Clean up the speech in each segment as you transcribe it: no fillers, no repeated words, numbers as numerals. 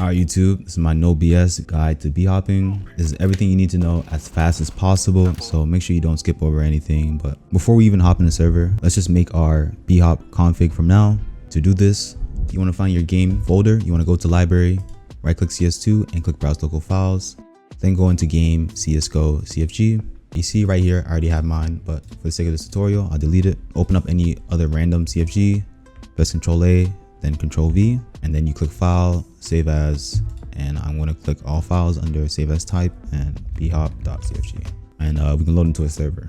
Alright YouTube, this is my no BS guide to b-hopping. This is everything you need to know as fast as possible, so make sure you don't skip over anything. But before we even hop in the server, let's just make our bhop config from now. To do this, you want to find your game folder, you want to go to library, right click CS2 and click browse local files, then go into game CSGO CFG. You see right here I already have mine, but for the sake of this tutorial I'll delete it. Open up any other random CFG, press Ctrl A, then Ctrl V, and then you click file, save as, and I'm going to click all files under save as type and bhop.cfg, and we can load into a server.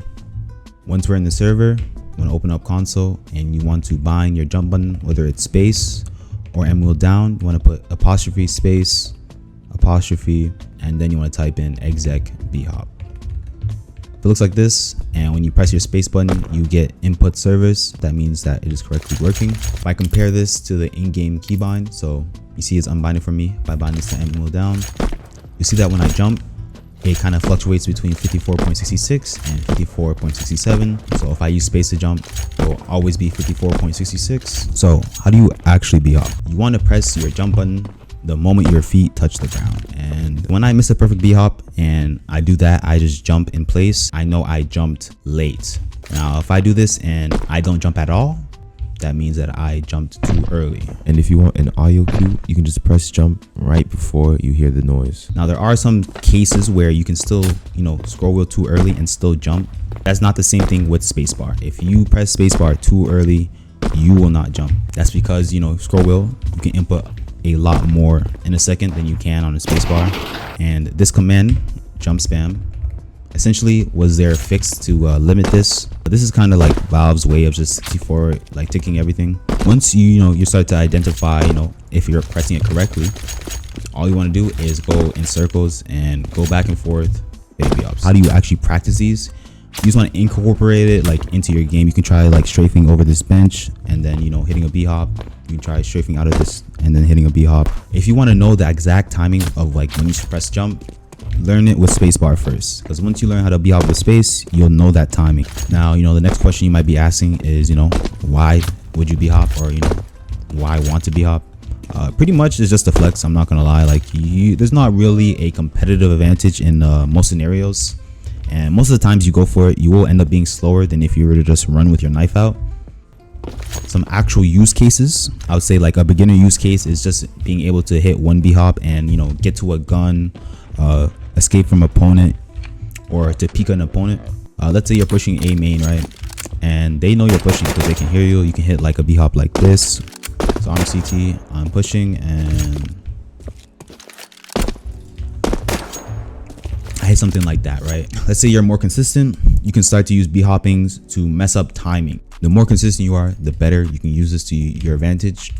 Once we're in the server, you want to open up console and you want to bind your jump button, whether it's space or M wheel down. You want to put apostrophe space apostrophe, and then you want to type in exec bhop. It looks like this, and when you press your space button you get input service. That means that it is correctly working. If I compare this to the in-game keybind, so you see it's unbinding for me by binding this to M wheel down. You see that when I jump it kind of fluctuates between 54.66 and 54.67. so if I use space to jump it will always be 54.66. so how do you actually bhop? You want to press your jump button the moment your feet touch the ground, and when I miss a perfect bhop and I do that, I just jump in place. I know I jumped late. Now if I do this and I don't jump at all, that means that I jumped too early. And if you want an audio cue, you can just press jump right before you hear the noise. Now there are some cases where you can still, scroll wheel too early and still jump. That's not the same thing with spacebar. If you press spacebar too early, you will not jump. That's because, scroll wheel, you can input a lot more in a second than you can on a spacebar. And this command, jump spam, essentially was there fixed to limit this. But this is kind of like Valve's way of just ticking everything. Once you start to identify if you're pressing it correctly, all you want to do is go in circles and go back and forth. How do you actually practice these? You just want to incorporate it into your game. You can try strafing over this bench and then hitting a bhop. You can try strafing out of this and then hitting a bhop. If you want to know the exact timing of when you press jump, learn it with spacebar first, because once you learn how to bhop with space, you'll know that timing. Now the next question you might be asking is why would you bhop, or why want to bhop? Pretty much it's just a flex. I'm not gonna lie, there's not really a competitive advantage in most scenarios, and most of the times you go for it, you will end up being slower than if you were to just run with your knife out. Some actual use cases, I would say a beginner use case is just being able to hit one bhop and get to a gun, escape from opponent, or to peek an opponent. Let's say you're pushing A main, right, and they know you're pushing because they can hear you. You can hit a bhop like this. So I'm CT, I'm pushing, and I hit something like that, right? Let's say you're more consistent, you can start to use bhoppings to mess up timing. The more consistent you are, the better. You can use this to your advantage.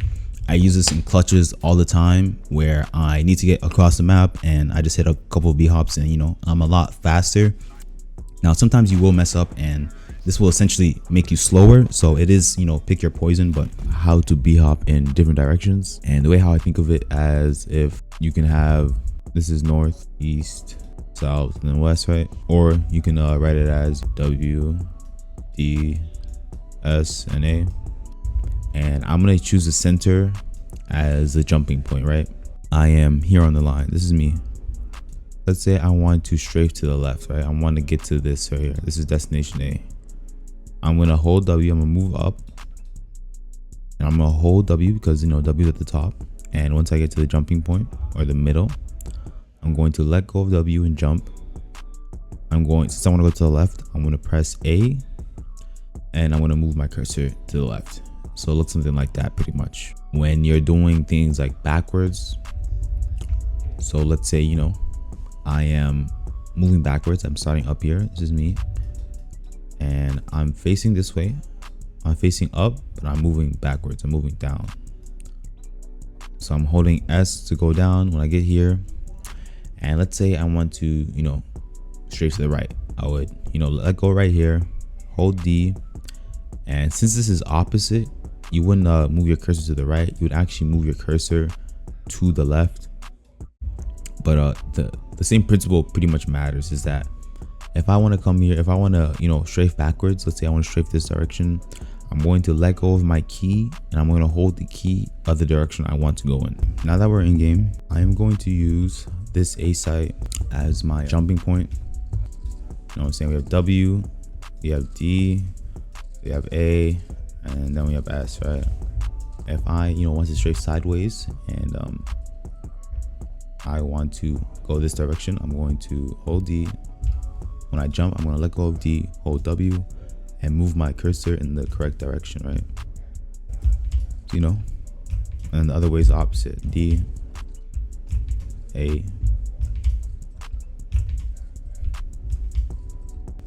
I use this in clutches all the time where I need to get across the map and I just hit a couple of bhops and I'm a lot faster. Now sometimes you will mess up and this will essentially make you slower, so it is pick your poison. But how to bhop in different directions, and the way how I think of it as if you can have, this is north, east, south, and then west, right? Or you can write it as W, D, S, and A. And I'm gonna choose the center as the jumping point, right? I am here on the line. This is me. Let's say I want to strafe to the left, right? I want to get to this right here. This is destination A. I'm gonna hold W. I'm gonna move up, and I'm gonna hold W because W is at the top. And once I get to the jumping point or the middle, I'm going to let go of W and jump. Since I want to go to the left, I'm going to press A, and I'm going to move my cursor to the left. So it looks something like that pretty much. When you're doing things backwards, so let's say I am moving backwards, I'm starting up here, this is me, and I'm facing this way, I'm facing up, but I'm moving backwards, I'm moving down. So I'm holding S to go down when I get here. And let's say I want to strafe to the right, I would let go right here, hold D, and since this is opposite, you wouldn't move your cursor to the right, you would actually move your cursor to the left. But the same principle pretty much matters, is that if I want to come here, if I want to strafe backwards, let's say I want to strafe this direction, I'm going to let go of my key and I'm going to hold the key of the direction I want to go in. Now that we're in game, I am going to use this A site as my jumping point. You know what I'm saying? We have W, we have D, we have A, and then we have S, right? If I, want to strafe sideways and I want to go this direction, I'm going to hold D. When I jump, I'm going to let go of D, hold W, and move my cursor in the correct direction, right? And the other way is the opposite. D, A.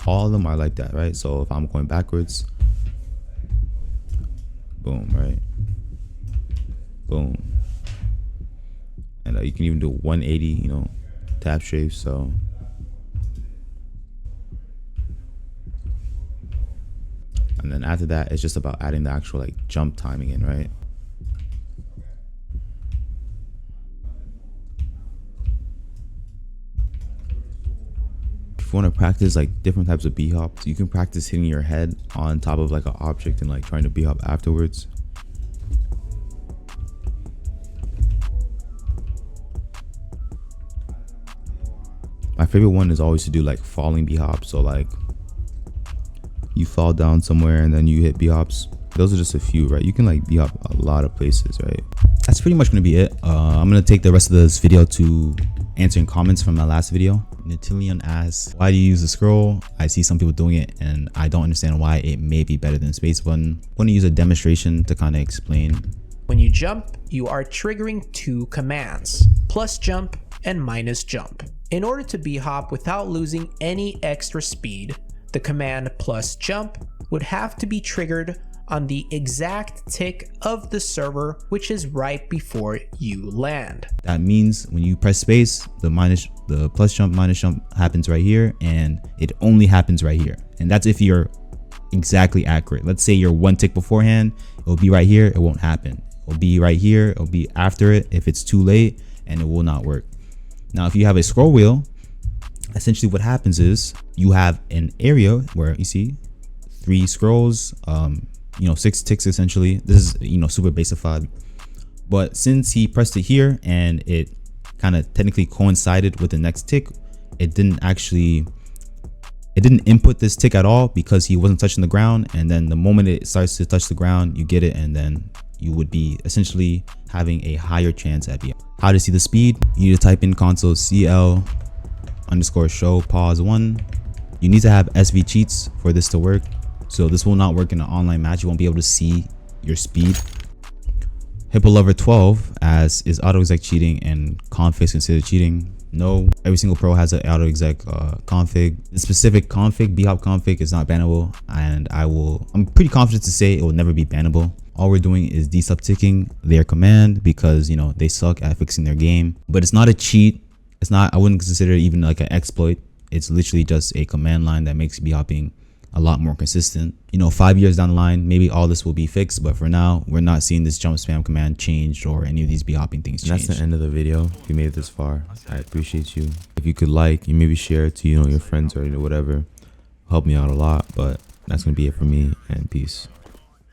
All of them are like that, right? So if I'm going backwards, boom, right? Boom. And you can even do 180, tap strafe. So and then after that, it's just about adding the actual jump timing in, right? If you want to practice different types of bhops, you can practice hitting your head on top of an object and trying to bhop afterwards. My favorite one is always to do falling bhops. So you fall down somewhere and then you hit bhops. Those are just a few, right? You can bhop a lot of places, right? That's pretty much gonna be it. I'm gonna take the rest of this video to answering comments from my last video. Natillion asks, why do you use the scroll? I see some people doing it and I don't understand why it may be better than space button. I'm gonna use a demonstration to kind of explain. When you jump, you are triggering two commands, plus jump and minus jump. In order to bhop without losing any extra speed, the command plus jump would have to be triggered on the exact tick of the server, which is right before you land. That means when you press space, the plus jump, minus jump happens right here, and it only happens right here. And that's if you're exactly accurate. Let's say you're one tick beforehand, it'll be right here, it won't happen. It'll be right here, it'll be after it if it's too late, and it will not work. Now, if you have a scroll wheel, essentially what happens is you have an area where you see 3 scrolls, 6 ticks essentially. This is, super basified. But since he pressed it here and it kind of technically coincided with the next tick, it didn't input this tick at all because he wasn't touching the ground. And then the moment it starts to touch the ground, you get it, and then you would be essentially having a higher chance at bhop. How to see the speed? You need to type in console CL_show pause 1. You need to have SV cheats for this to work. So this will not work in an online match. You won't be able to see your speed. Hippo Lover 12 as is auto exec cheating and configs considered cheating? No, every single pro has an auto exec config. The specific config, bhop config, is not bannable, and I'm pretty confident to say it will never be bannable. All we're doing is desubticking their command because they suck at fixing their game. But it's not a cheat. It's not. I wouldn't consider it even an exploit. It's literally just a command line that makes bhopping a lot more consistent. 5 years down the line, maybe all this will be fixed, but for now, we're not seeing this jump spam command changed or any of these bhopping things changed. And that's the end of the video. If you made it this far, I appreciate you. If you could you maybe share it to your friends or whatever, help me out a lot. But that's gonna be it for me, and peace.